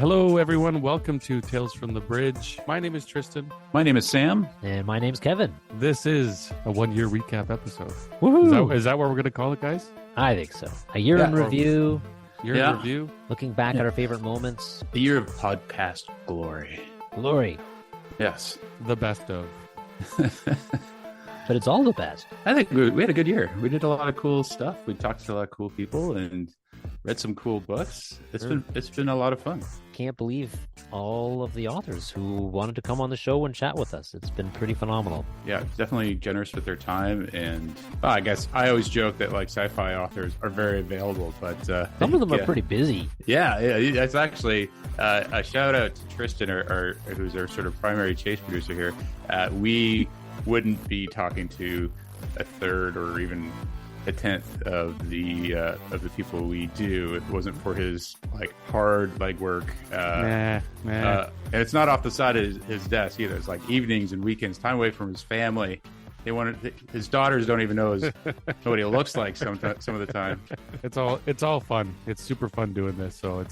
Hello, everyone. Welcome to Tales from the Bridge. My name is Tristan. My name is Sam. And my name's Kevin. This is a one-year recap episode. Woohoo! Is that what we're going to call it, guys? I think so. A year in review. Year in review. Looking back at our favorite moments. A year of podcast glory. Glory. Yes. The best of. But it's all the best. I think we had a good year. We did a lot of cool stuff. We talked to a lot of cool people and read some cool books. It's been a lot of fun. Can't believe all of the authors who wanted to come on the show and chat with us. It's been pretty phenomenal. Yeah, definitely generous with their time. And I guess I always joke that like sci-fi authors are very available, but some of them are pretty busy. Yeah, it's actually a shout out to Tristan, who's our sort of primary chase producer here. We wouldn't be talking to a third or even a tenth of the people we do if it wasn't for his like hard legwork. And it's not off the side of his desk either. It's like evenings and weekends, time away from his family. His daughters don't even know what he looks like some of the time. It's all fun. It's super fun doing this. So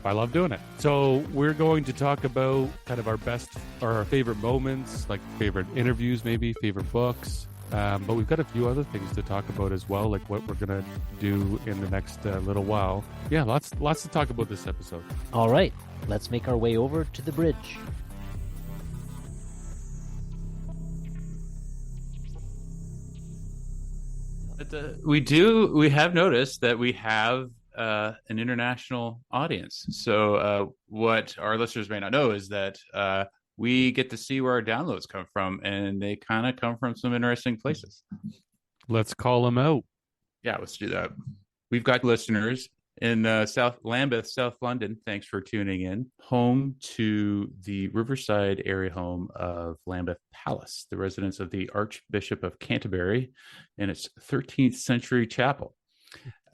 I love doing it. So we're going to talk about kind of our best or our favorite moments, like favorite interviews, maybe favorite books. But we've got a few other things to talk about as well, like what we're going to do in the next little while. Yeah, lots to talk about this episode. All right, let's make our way over to the bridge. But, we have noticed that we have an international audience. So what our listeners may not know is that we get to see where our downloads come from, and they kind of come from some interesting places. Let's call them out. Yeah, let's do that. We've got listeners in South Lambeth, South London. Thanks for tuning in. Home to the Riverside area home of Lambeth Palace, the residence of the Archbishop of Canterbury in its 13th century chapel.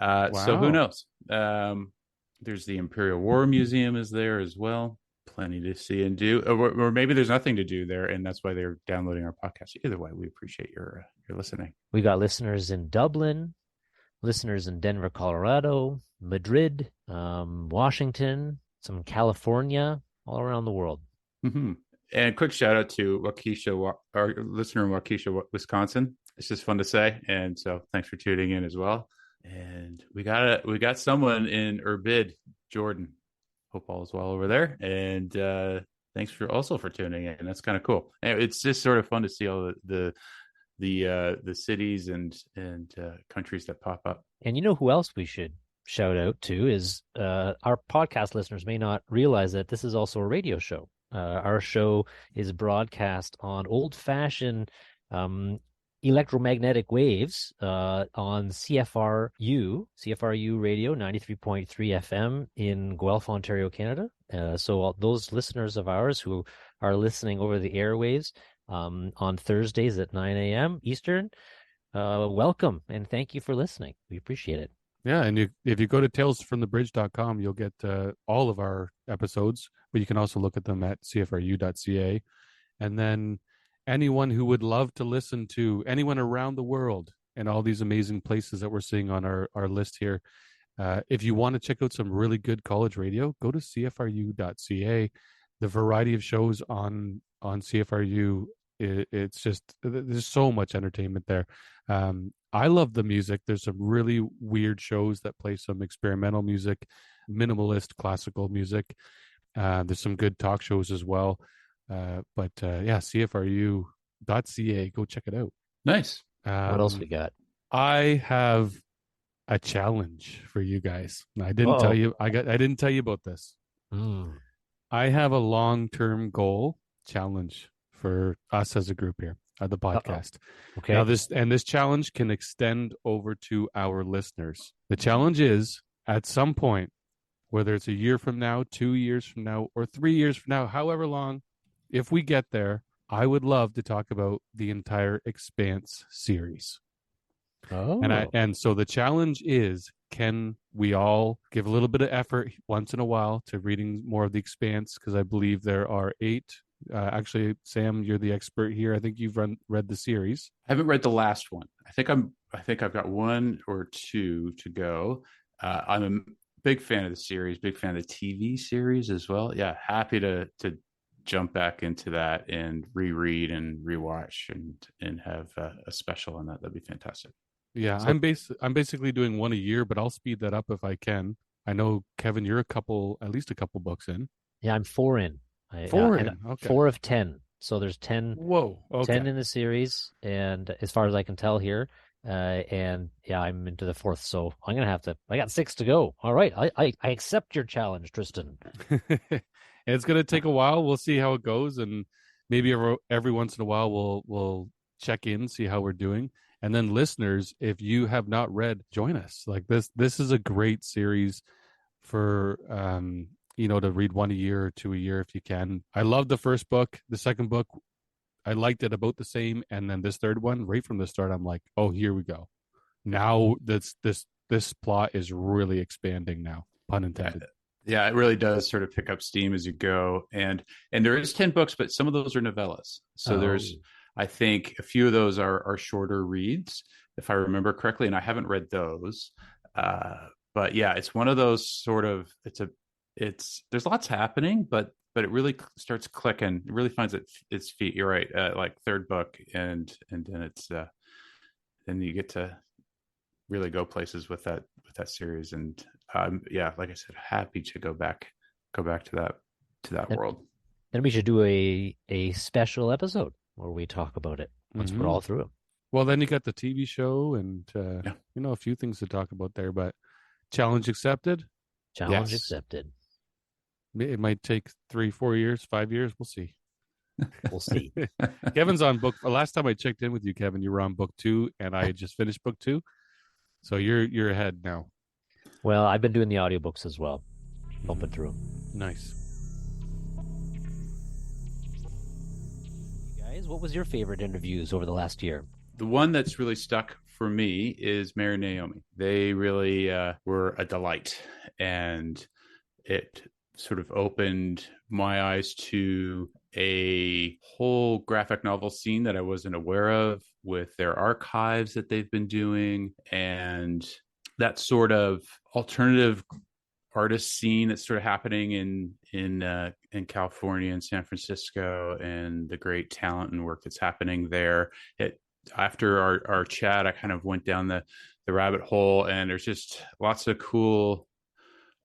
Wow. So who knows? There's the Imperial War Museum is there as well. Plenty to see and do, or maybe there's nothing to do there, and that's why they're downloading our podcast. Either way, we appreciate your listening. We got listeners in Dublin, listeners in Denver, Colorado, Madrid, Washington, some in California, all around the world. Mm-hmm. And quick shout out to Waukesha, our listener in Waukesha, Wisconsin. It's just fun to say, and so thanks for tuning in as well. And we got someone in Irbid, Jordan. Hope all is well over there, and thanks for tuning in. That's kind of cool. And it's just sort of fun to see all the cities and countries that pop up. And you know who else we should shout out to is our podcast listeners may not realize that this is also a radio show. Our show is broadcast on old-fashioned electromagnetic waves on CFRU Radio 93.3 FM in Guelph, Ontario, Canada. So those listeners of ours who are listening over the airwaves on Thursdays at 9 a.m. Eastern, welcome and thank you for listening. We appreciate it. Yeah, and if you go to talesfromthebridge.com, you'll get all of our episodes, but you can also look at them at cfru.ca. And then anyone who would love to listen to anyone around the world and all these amazing places that we're seeing on our list here, if you want to check out some really good college radio, go to cfru.ca. The variety of shows on CFRU, it's just, there's so much entertainment there. I love the music. There's some really weird shows that play some experimental music, minimalist classical music. There's some good talk shows as well. But CFRU.ca, go check it out. Nice. What else we got? I have a challenge for you guys. I didn't tell you. I didn't tell you about this. I have a long-term goal challenge for us as a group here at the podcast. Okay. Now this challenge can extend over to our listeners. The challenge is at some point, whether it's a year from now, 2 years from now, or 3 years from now, however long, if we get there, I would love to talk about the entire Expanse series. Oh. And so the challenge is, can we all give a little bit of effort once in a while to reading more of the Expanse? Because I believe there are 8. Actually, Sam, you're the expert here. I think you've read the series. I haven't read the last one. I think I've got 1 or 2 to go. I'm big fan of the series, big fan of the TV series as well. Yeah, happy to jump back into that and reread and rewatch and have a special on that. That'd be fantastic. Yeah, So I'm basically doing one a year, but I'll speed that up if I can. I know, Kevin, you're at least a couple books in. yeah, I'm four in. Four And in, okay. 4 of 10. So there's 10, Whoa, okay. 10 in the series, and as far as I can tell here, and yeah, I'm into the fourth, so I'm gonna have to. I got 6 to go. All right, I accept your challenge, Tristan. It's gonna take a while. We'll see how it goes, and maybe every once in a while we'll check in, see how we're doing. And then listeners, if you have not read, join us. Like this is a great series for to read one a year or two a year if you can. I love the first book. The second book, I liked it about the same, and then this third one, right from the start, I'm like, oh, here we go. Now this plot is really expanding now, pun intended. Yeah, it really does sort of pick up steam as you go, and there is 10 books, but some of those are novellas. So there's, I think, a few of those are shorter reads, if I remember correctly, and I haven't read those. But yeah, it's one of those sort of there's lots happening, but it really starts clicking. It really finds its feet. You're right, like third book, and then it's then you get to really go places with that series. And yeah, like I said, happy to go back to that world. Then we should do a special episode where we talk about it once we're all through them. Well, then you got the TV show and a few things to talk about there, but challenge accepted. Challenge accepted. It might take 3-4 years, 5 years. We'll see. We'll see. Kevin's on book. Last time I checked in with you, Kevin, you were on book 2, and I had just finished book 2. So you're ahead now. Well, I've been doing the audiobooks as well. Bumping through them. Nice. You guys, what was your favorite interviews over the last year? The one that's really stuck for me is Mary and Naomi. They really were a delight, and it sort of opened my eyes to a whole graphic novel scene that I wasn't aware of, with their archives that they've been doing, and that sort of alternative artist scene that's sort of happening in California and San Francisco, and the great talent and work that's happening there. After our chat, I kind of went down the rabbit hole, and there's just lots of cool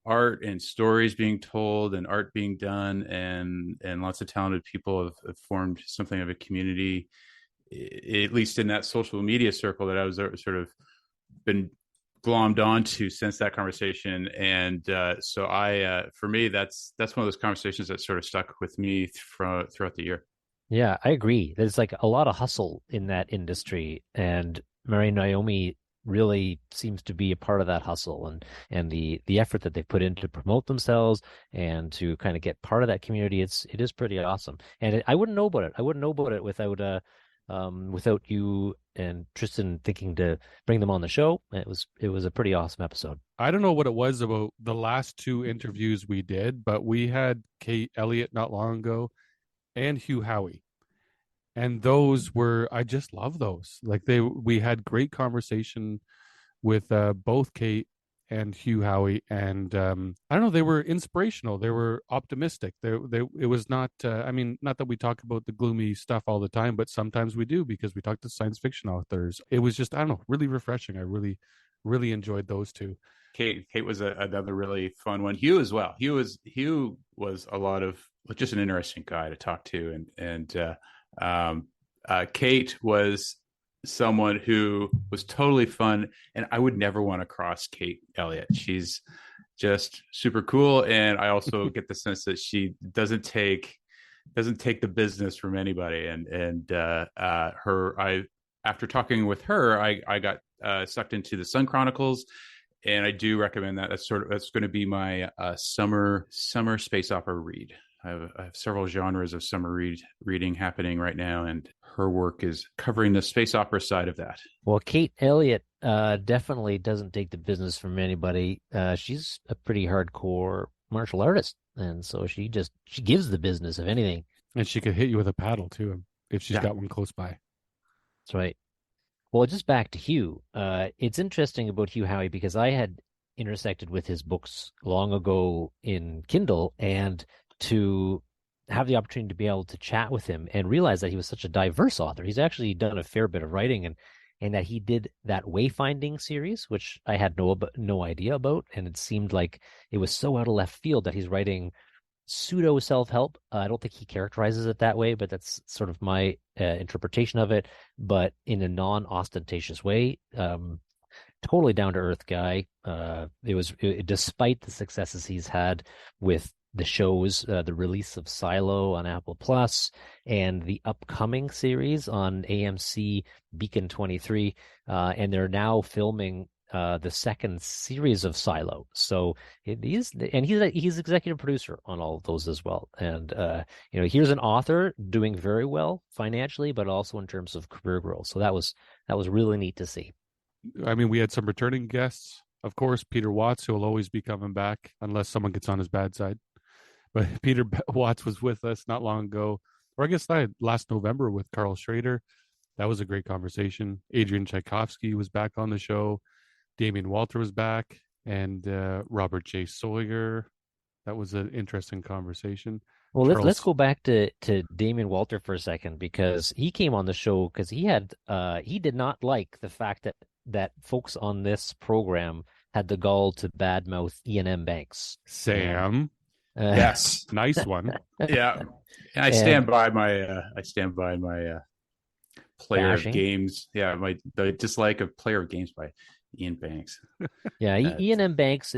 art and stories being told and art being done, and lots of talented people have formed something of a community, at least in that social media circle that I was sort of been glommed onto since that conversation. And so for me, that's one of those conversations that sort of stuck with me throughout the year. Yeah, I agree. There's like a lot of hustle in that industry, and Mary and Naomi really seems to be a part of that hustle, and the effort that they put in to promote themselves and to kind of get part of that community. It is pretty awesome. And I wouldn't know about it. I wouldn't know about it without you and Tristan thinking to bring them on the show. It was a pretty awesome episode. I don't know what it was about the last 2 interviews we did, but we had Kate Elliott not long ago and Hugh Howey. And those were, I just love those. Like we had great conversation with both Kate and Hugh Howey, and I don't know, they were inspirational. They were optimistic. It was not. Not that we talk about the gloomy stuff all the time, but sometimes we do because we talk to science fiction authors. It was just, I don't know, really refreshing. I really, really enjoyed those 2. Kate was another really fun one. Hugh as well. Hugh was a lot of just an interesting guy to talk to, and Kate was someone who was totally fun, and I would never want to cross Kate Elliott. She's just super cool, and I also get the sense that she doesn't take the business from anybody. After talking with her, I got sucked into the Sun Chronicles, and I do recommend that. That's going to be my summer space opera read. I have several genres of summer reading happening right now, and her work is covering the space opera side of that. Well, Kate Elliott definitely doesn't take the business from anybody. She's a pretty hardcore martial artist, and so she gives the business, if anything. And she could hit you with a paddle too, if she's got one close by. That's right. Well, just back to Hugh. It's interesting about Hugh Howey because I had intersected with his books long ago in Kindle, and to have the opportunity to be able to chat with him and realize that he was such a diverse author. He's actually done a fair bit of writing, and that he did that Wayfinding series, which I had no idea about, and it seemed like it was so out of left field that he's writing pseudo self-help. I don't think he characterizes it that way, but that's sort of my interpretation of it, but in a non-ostentatious way. Totally down-to-earth guy. Despite the successes he's had with the shows, the release of Silo on Apple Plus and the upcoming series on AMC Beacon 23, and they're now filming the second series of Silo. So he's executive producer on all of those as well. And here's an author doing very well financially, but also in terms of career growth. So that was really neat to see. I mean, we had some returning guests, of course, Peter Watts, who will always be coming back unless someone gets on his bad side. But Peter Watts was with us not long ago, or I guess last November with Carl Schrader. That was a great conversation. Adrian Tchaikovsky was back on the show. Damien Walter was back, and Robert J. Sawyer. That was an interesting conversation. Well, let's go back to Damien Walter for a second, because he came on the show because he did not like the fact that folks on this program had the gall to badmouth Ian M. Banks. Sam. Yes, nice one. Yeah, and I stand by my player bashing. of games. Yeah, the dislike of player of games by Ian Banks. Yeah, Ian M. Banks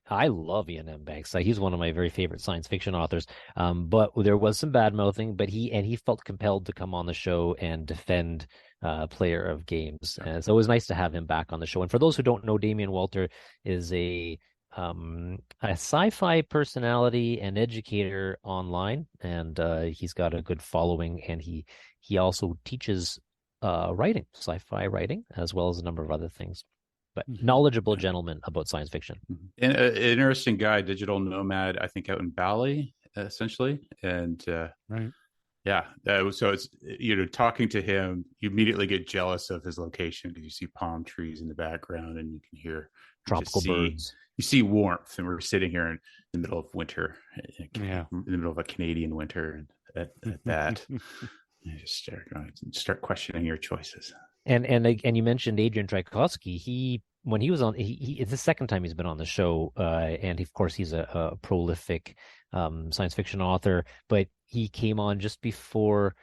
I love Ian M. Banks. He's one of my very favorite science fiction authors. But there was some bad mouthing, but he felt compelled to come on the show and defend player of games. So it was nice to have him back on the show. And for those who don't know, Damien Walter is a sci-fi personality and educator online, and he's got a good following, and he also teaches writing, sci-fi writing, as well as a number of other things. But knowledgeable gentleman about science fiction. And an interesting guy, digital nomad, I think out in Bali, essentially. And right. Yeah. So it's, talking to him, you immediately get jealous of his location because you see palm trees in the background and you can hear tropical birds. You see warmth, and we're sitting here in the middle of winter, in the middle of a Canadian winter, and at that, you just start questioning your choices. And you mentioned Adrian Tchaikovsky. When he was on, it's the second time he's been on the show, and of course he's a prolific science fiction author. But he came on just before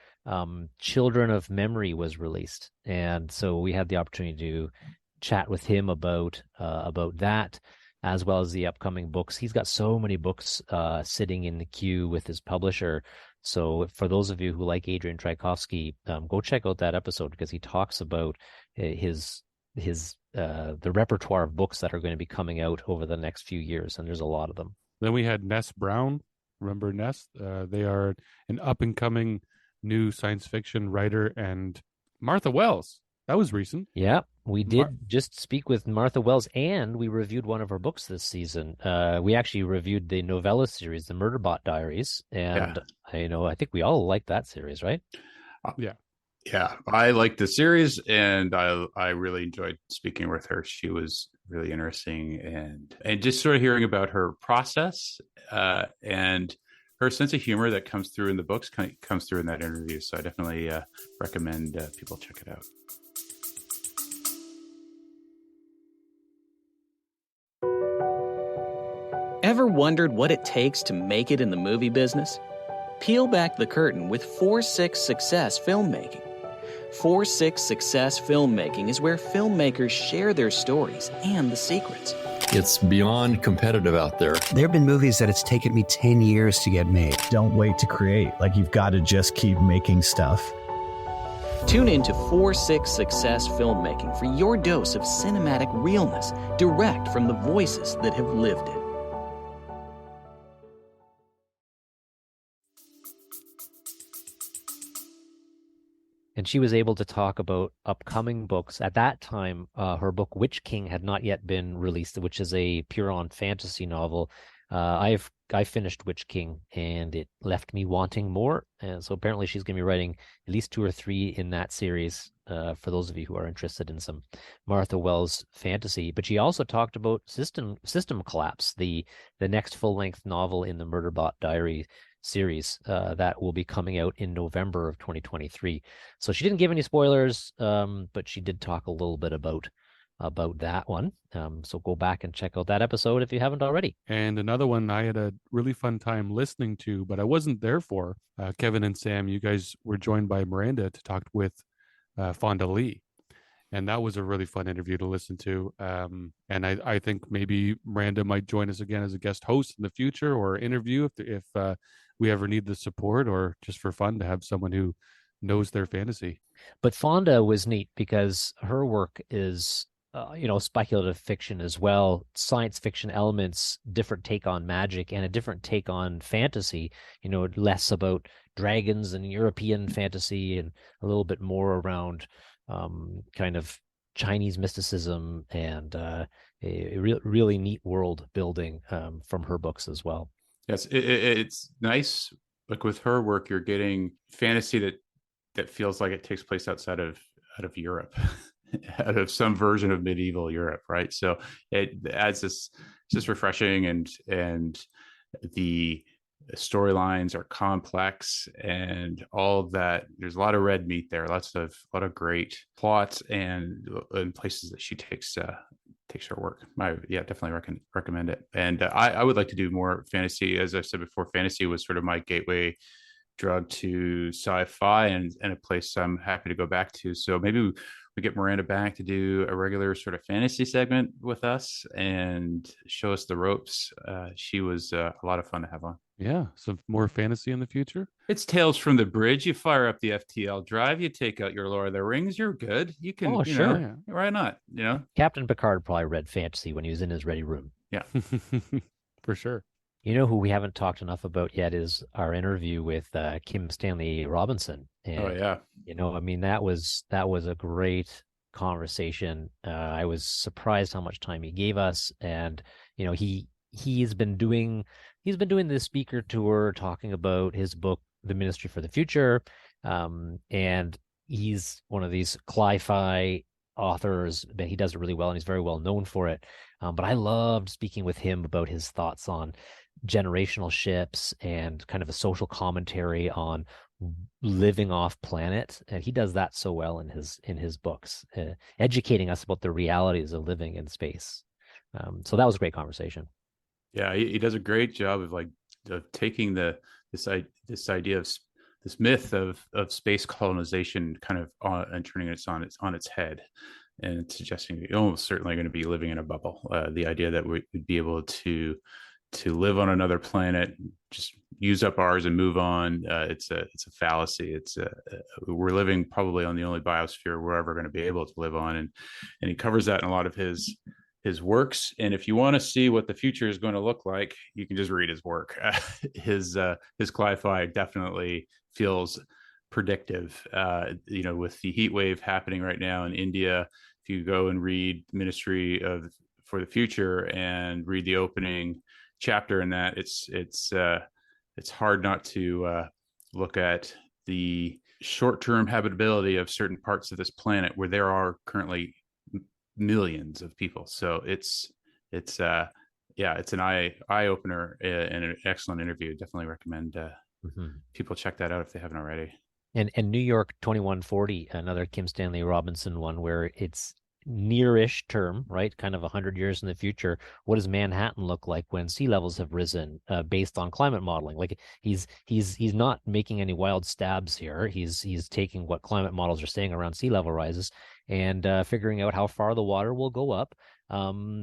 Children of Memory was released, and so we had the opportunity to chat with him about that, as well as the upcoming books. He's got so many books sitting in the queue with his publisher. So for those of you who like Adrian Tchaikovsky, go check out that episode, because he talks about the repertoire of books that are going to be coming out over the next few years, and there's a lot of them. Then we had Ness Brown. Remember Ness? They are an up-and-coming new science fiction writer, and Martha Wells. That was recent. Yeah, we did just speak with Martha Wells, and we reviewed one of her books this season. We actually reviewed the novella series, The Murderbot Diaries, and I think we all liked that series, right? Yeah, I liked the series, and I really enjoyed speaking with her. She was really interesting, and just sort of hearing about her process and her sense of humor that comes through in the books comes through in that interview. So I definitely recommend people check it out. Ever wondered what it takes to make it in the movie business? Peel back the curtain with 4-6 Success Filmmaking. 4-6 Success Filmmaking is where filmmakers share their stories and the secrets. It's beyond competitive out there. There have been movies that it's taken me 10 years to get made. Don't wait to create. You've got to just keep making stuff. Tune into 4-6 Success Filmmaking for your dose of cinematic realness, direct from the voices that have lived it. And she was able to talk about upcoming books. At that time, her book Witch King had not yet been released, which is a pure-on fantasy novel. I finished Witch King, and it left me wanting more. And so apparently she's going to be writing at least 2 or 3 in that series for those of you who are interested in some Martha Wells fantasy. But she also talked about System Collapse, the next full-length novel in the Murderbot Diary series that will be coming out in November of 2023. So she didn't give any spoilers, but she did talk a little bit about that one. So go back and check out that episode if you haven't already. And another one I had a really fun time listening to, but I wasn't there for. Kevin and Sam, you guys were joined by Miranda to talk with Fonda Lee. And that was a really fun interview to listen to. And I think maybe Miranda might join us again as a guest host in the future, or interview if we ever need the support, or just for fun to have someone who knows their fantasy. But Fonda was neat because her work is speculative fiction as well, science fiction elements, different take on magic and a different take on fantasy, less about dragons and European fantasy and a little bit more around kind of Chinese mysticism and a really neat world building from her books as well. Yes, it's nice. Like with her work, you're getting fantasy that feels like it takes place outside of Europe. Out of some version of medieval Europe, right? So it adds this, it's just refreshing, and the storylines are complex and all of that. There's a lot of red meat there, a lot of great plots and places that she takes her work. Definitely recommend it. And I would like to do more fantasy. As I've said before, fantasy was sort of my gateway drug to sci-fi and a place I'm happy to go back to. So maybe we get Miranda back to do a regular sort of fantasy segment with us and show us the ropes. She was a lot of fun to have on. Yeah, some more fantasy in the future. It's Tales from the Bridge. You fire up the FTL drive, you take out your Lord of the Rings, you're good. You can, why not? Captain Picard probably read fantasy when he was in his ready room. Yeah, for sure. Who we haven't talked enough about yet is our interview with Kim Stanley Robinson. And, that was a great conversation. I was surprised how much time he gave us, and he's been doing the speaker tour, talking about his book, The Ministry for the Future, and he's one of these cli-fi authors, but he does it really well, and he's very well known for it. But I loved speaking with him about his thoughts on generational ships and kind of a social commentary on living off planet, and he does that so well in his books, educating us about the realities of living in space. So that was a great conversation. Yeah, he does a great job of taking this idea of this myth of space colonization kind of and turning it on its head, and suggesting you're almost certainly going to be living in a bubble. The idea that we'd be able to live on another planet, just use up ours and move on. It's a fallacy. We're living probably on the only biosphere we're ever going to be able to live on, and he covers that in a lot of his works. And if you want to see what the future is going to look like, you can just read his work. His cli-fi definitely feels predictive. With the heat wave happening right now in India, if you go and read Ministry for the Future and read the opening chapter in that, it's hard not to look at the short-term habitability of certain parts of this planet where there are currently millions of people. So it's an eye opener and an excellent interview. Definitely recommend people check that out if they haven't already. And New York 2140, another Kim Stanley Robinson one, where it's nearish term, right? Kind of 100 years in the future. What does Manhattan look like when sea levels have risen, based on climate modeling? Like he's not making any wild stabs here. He's taking what climate models are saying around sea level rises and figuring out how far the water will go up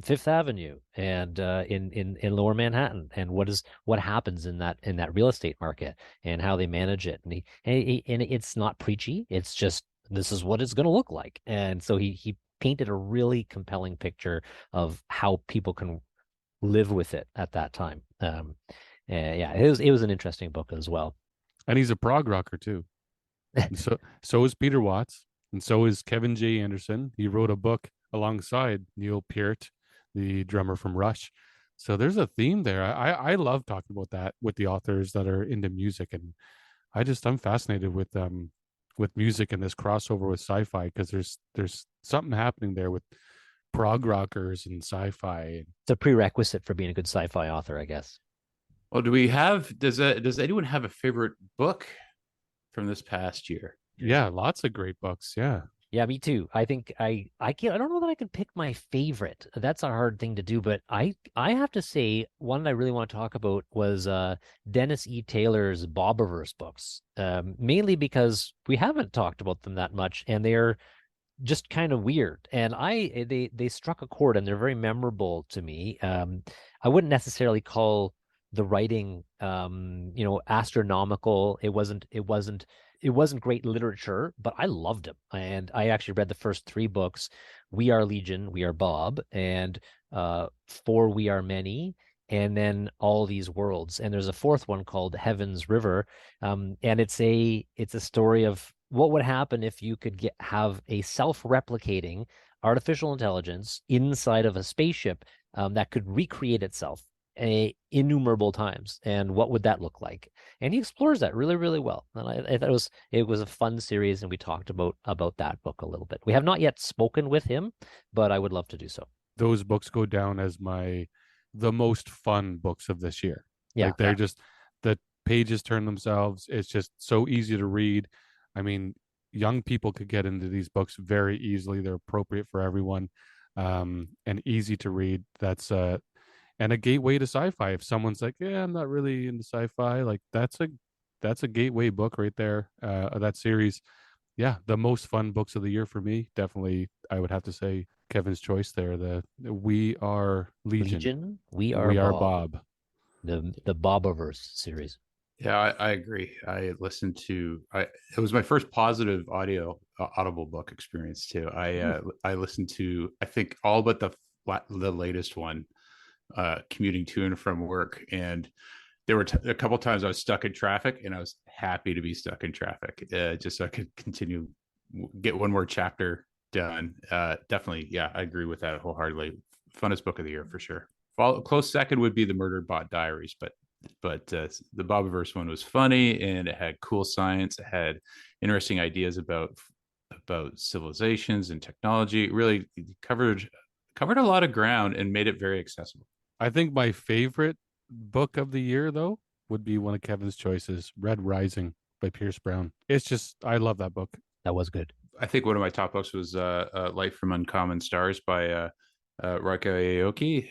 Fifth Avenue and in Lower Manhattan, and what happens in that real estate market and how they manage it. And and it's not preachy. It's just, this is what it's going to look like. And so he painted a really compelling picture of how people can live with it at that time. It was an interesting book as well. And he's a prog rocker too. So is Peter Watts, and so is Kevin J. Anderson. He wrote a book alongside Neil Peart, the drummer from Rush. So there's a theme there. I love talking about that with the authors that are into music, and I'm fascinated with with music and this crossover with sci-fi, because there's something happening there with prog rockers and sci-fi. It's a prerequisite for being a good sci-fi author, I guess. Well, does anyone have a favorite book from this past year? Yeah, lots of great books. Yeah. Yeah, me too. I think I don't know that I can pick my favorite. That's a hard thing to do, but I have to say one that I really want to talk about was Dennis E. Taylor's Bobiverse books. Mainly because we haven't talked about them that much, and they're just kind of weird. And they struck a chord, and they're very memorable to me. I wouldn't necessarily call the writing astronomical. It wasn't great literature, but I loved him. And I actually read the first 3 books, We Are Legion, We Are Bob, and For We Are Many, and then All These Worlds. And there's a 4th one called Heaven's River. And it's a story of what would happen if you could have a self-replicating artificial intelligence inside of a spaceship that could recreate itself innumerable times, and what would that look like? And he explores that really, really well. And I thought it was a fun series, and we talked about that book a little bit. We have not yet spoken with him, but I would love to do so. Those books go down as the most fun books of this year. Yeah, like they're just, the pages turn themselves. It's just so easy to read. I mean, young people could get into these books very easily. They're appropriate for everyone, and easy to read. That's and a gateway to sci-fi. If someone's like, yeah, I'm not really into sci-fi, like that's a gateway book right there. That series. Yeah, the most fun books of the year for me. Definitely, I would have to say Kevin's choice there. The We Are Legion. We Are Bob. The Bobiverse series. Yeah, I agree. I listened to it was my first positive audible book experience too. I listened to, I think, all but the latest one, commuting to and from work, and there were a couple times I was stuck in traffic, and I was happy to be stuck in traffic, just so I could continue, get one more chapter done. Definitely, yeah, I agree with that wholeheartedly. Funnest book of the year for sure. Close second would be the Murderbot Diaries, but the Bobiverse one was funny, and it had cool science. It had interesting ideas about civilizations and technology. It really covered a lot of ground and made it very accessible. I think my favorite book of the year, though, would be one of Kevin's choices, Red Rising by Pierce Brown. It's just, I love that book. That was good. I think one of my top books was Light from Uncommon Stars by Raika Aoki.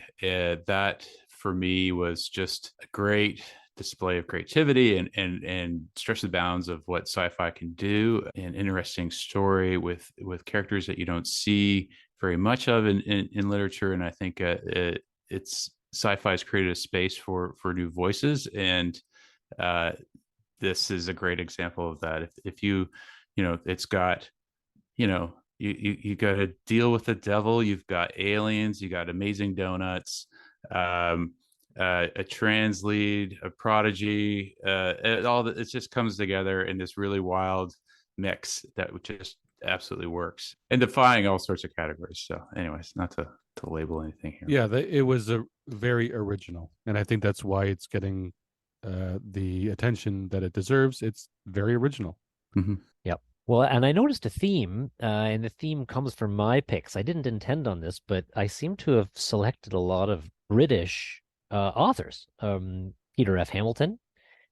That for me was just a great display of creativity and stretch the bounds of what sci-fi can do. An interesting story with characters that you don't see very much of in literature. And I think it's sci-fi has created a space for new voices, and this is a great example of that. If you it's got, you got to deal with the devil, you've got aliens, you got amazing donuts, a trans lead, a prodigy, it just comes together in this really wild mix that just absolutely works, and defying all sorts of categories. So anyways, not to label anything here. Yeah, it was a very original, and I think that's why it's getting the attention that it deserves. It's very original. Mm-hmm. Yep. Well, and I noticed a theme, and the theme comes from my picks. I didn't intend on this, but I seem to have selected a lot of British authors. Peter F. Hamilton,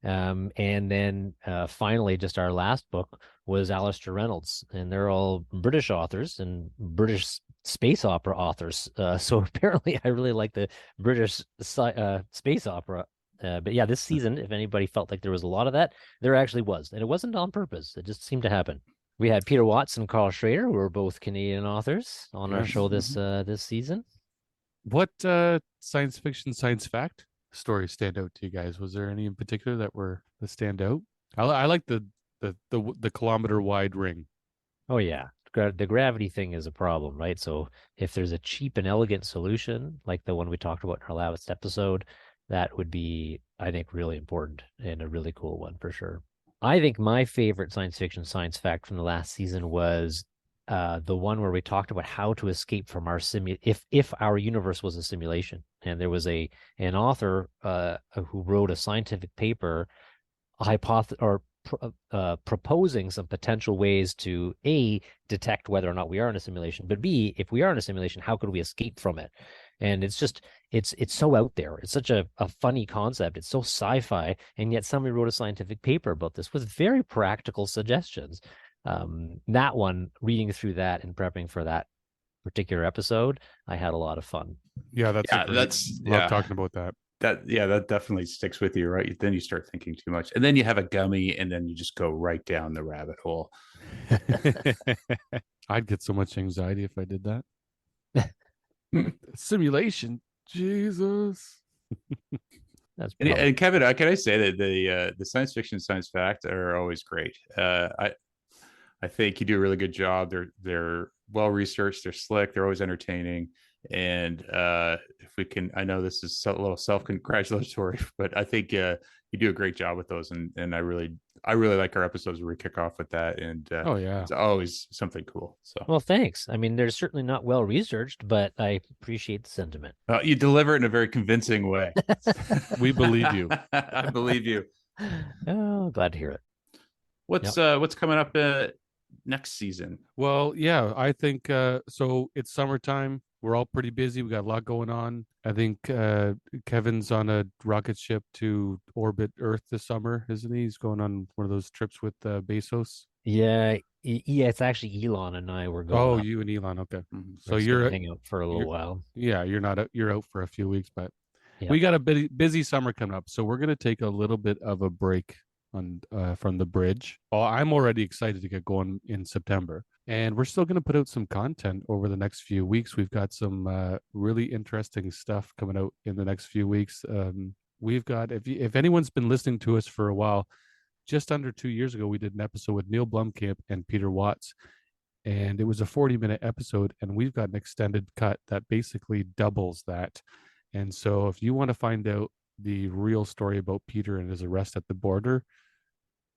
and then finally, just our last book was Alistair Reynolds, and they're all British authors and British space opera authors. So apparently, I really like the British space opera. But yeah, this season, if anybody felt like there was a lot of that, there actually was, and it wasn't on purpose. It just seemed to happen. We had Peter Watts and Carl Schrader, who are both Canadian authors, on our show this season. What science fiction, science fact stories stand out to you guys? Was there any in particular that stand out? I like the kilometer wide ring. Oh yeah, the gravity thing is a problem, right? So if there's a cheap and elegant solution, like the one we talked about in our last episode, that would be, I think, really important and a really cool one for sure. I think my favorite science fiction science fact from the last season was the one where we talked about how to escape from our if our universe was a simulation. And there was an author who wrote a scientific paper proposing some potential ways to A, detect whether or not we are in a simulation, but B, if we are in a simulation, how could we escape from it? And it's just, it's so out there. It's such a funny concept. It's so sci-fi, and yet somebody wrote a scientific paper about this with very practical suggestions. That one, reading through that and prepping for that particular episode, I had a lot of fun. Yeah, love talking about that. That definitely sticks with you, right? Then you start thinking too much, and then you have a gummy, and then you just go right down the rabbit hole. I'd get so much anxiety if I did that. Simulation, Jesus. And Kevin, can I say that the science fiction, science fact are always great. I think you do a really good job. They're well researched. They're slick. They're always entertaining. And if we can, I know this is a little self-congratulatory, but I think you do a great job with those. And I really like our episodes where we kick off with that. And it's always something cool. So, well, thanks. I mean, they're certainly not well researched, but I appreciate the sentiment. You deliver it in a very convincing way. We believe you. I believe you. Oh, glad to hear it. What's coming up next season? Well, yeah, I think so. It's summertime. We're all pretty busy. We got a lot going on. I think Kevin's on a rocket ship to orbit Earth this summer, isn't he? He's going on one of those trips with Bezos. Yeah, it's actually Elon and I were going. Oh, up. you and Elon, okay. Mm-hmm. So you're hanging out for a little while. Yeah, you're out for a few weeks, but we got a busy summer coming up. So we're gonna take a little bit of a break from the bridge. Well, I'm already excited to get going in September, and we're still going to put out some content over the next few weeks. We've got some really interesting stuff coming out in the next few weeks. We've got, if anyone's been listening to us for a while, just under 2 years ago, we did an episode with Neil Blomkamp and Peter Watts, and it was a 40-minute episode, and we've got an extended cut that basically doubles that. And so if you want to find out the real story about Peter and his arrest at the border,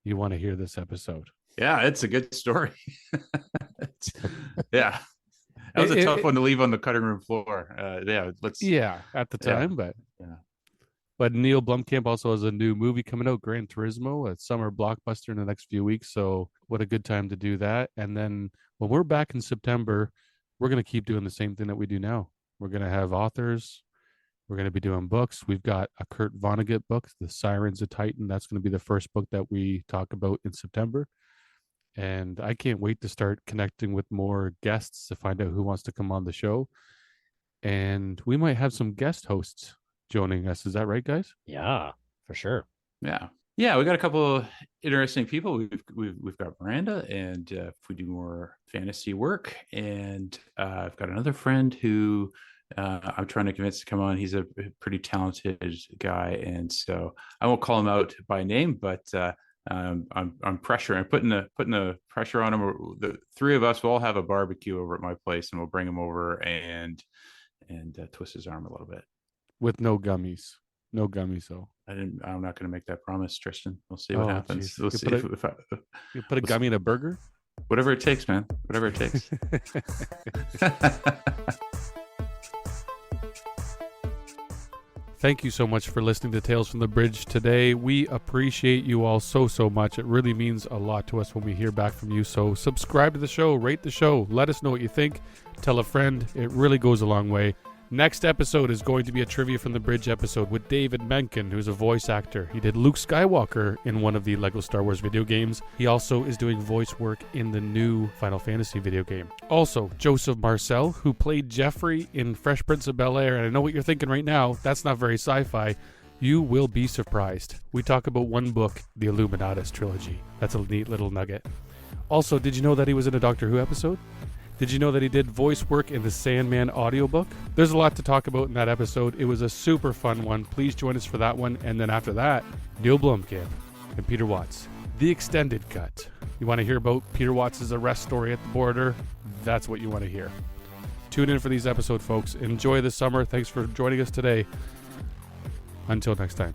you want to hear this episode. Yeah, it's a good story. That was a tough one to leave on the cutting room floor. At the time, but Neil Blomkamp also has a new movie coming out, Gran Turismo, a summer blockbuster in the next few weeks. So what a good time to do that. And then when we're back in September, we're going to keep doing the same thing that we do now. We're going to have authors. We're going to be doing books. We've got a Kurt Vonnegut book, The Sirens of Titan. That's going to be the first book that we talk about in September. And I can't wait to start connecting with more guests to find out who wants to come on the show. And we might have some guest hosts joining us. Is that right, guys? Yeah, for sure. Yeah. We got a couple of interesting people. We've got Miranda, and if we do more fantasy work, and I've got another friend who I'm trying to convince to come on. He's a pretty talented guy, and so I won't call him out by name, but I'm pressuring. I'm putting the pressure on him. The three of us will all have a barbecue over at my place, and we'll bring him over and twist his arm a little bit with no gummies. No gummies, though. I'm not going to make that promise, Tristan. We'll see what happens. Geez. We'll see you put a gummy in a burger. Whatever it takes, man. Whatever it takes. Thank you so much for listening to Tales from the Bridge today. We appreciate you all so much. It really means a lot to us when we hear back from you. So subscribe to the show, rate the show, let us know what you think, tell a friend. It really goes a long way. Next episode is going to be a Trivia from the Bridge episode with David Menken, who's a voice actor. He did Luke Skywalker in one of the LEGO Star Wars video games. He also is doing voice work in the new Final Fantasy video game. Also, Joseph Marcel, who played Jeffrey in Fresh Prince of Bel-Air. And I know what you're thinking right now. That's not very sci-fi. You will be surprised. We talk about one book, the Illuminatus trilogy. That's a neat little nugget. Also, did you know that he was in a Doctor Who episode? Did you know that he did voice work in the Sandman audiobook? There's a lot to talk about in that episode. It was a super fun one. Please join us for that one. And then after that, Neil Blomkamp and Peter Watts. The extended cut. You want to hear about Peter Watts' arrest story at the border? That's what you want to hear. Tune in for these episodes, folks. Enjoy the summer. Thanks for joining us today. Until next time.